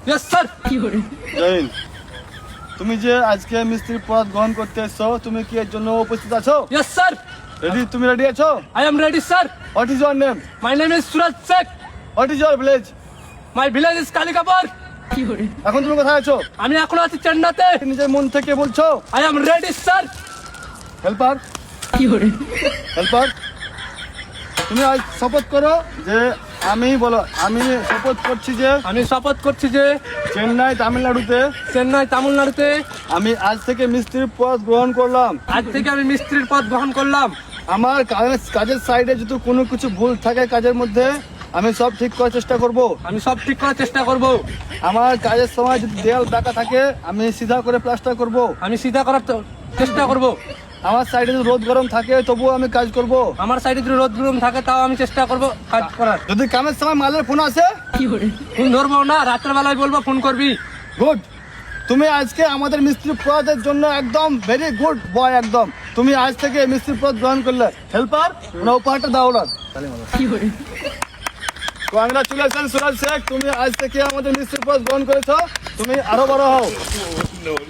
Yes sir. Jain, তুমি যে আজকে মিস্ত্রির পদ গ্রহণ করতে এসছো, তুমি কি এর জন্য উপস্থিত আছো? Yes sir. রেডি? তুমি রেডি আছো? I am ready sir. What is your name? My name is Suraj Sheikh. What is your village? My village is Kalikapur. এখন তুমি কোথায় আছো? আমি এখন আছি চেন্নাইতে। নিজের মন থেকে বলছো? आई am ready sir. Helper, helper, তুমি আজ শপথ করো যে আমি শপথ করছি যে আমি শপথ করছি যে চেন্নাই তামিলনাড়ুতে চেন্নাই তামিলনাড়ুতে আমি আজ থেকে মিস্ত্রির পদ গ্রহণ করলাম। আজ থেকে আমি মিস্ত্রির পদ গ্রহণ করলাম। আমার কাজের সাইডে যদি কোনো কিছু ভুল থাকে কাজের মধ্যে, আমি সব ঠিক করার চেষ্টা করব। আমি সব ঠিক করার চেষ্টা করব। আমার কাজের সময় যদি দেয়াল বাঁকা থাকে, আমি সিধা করে প্লাস্টার করব। আমি সিধা করার চেষ্টা করব। আমার সাইডে যদি রোদ গরম থাকে, তবুও আমি কাজ করব। আমার সাইডে যদি রোদ গরম থাকে, তাও আমি চেষ্টা করব কাজ করার। যদি কামের সময় মালের ফোন আসে, ফোন ধরবো না, রাত্রের বেলায় বলবো ফোন করবি। গুড। তুমি আজকে আমাদের মিস্ত্রি পদের জন্য একদম ভেরি গুড বয়। একদম তুমি আজ থেকে মিস্ত্রি পদ গ্রহণ করলে। হেল্পার, না উপহারটা দাও না। কংগ্রাচুলেশন সুরাজ শেখ, তুমি আজ থেকে আমাদের মিস্ত্রি পদ গ্রহণ করেছো। তুমি আরো বড় হও। no.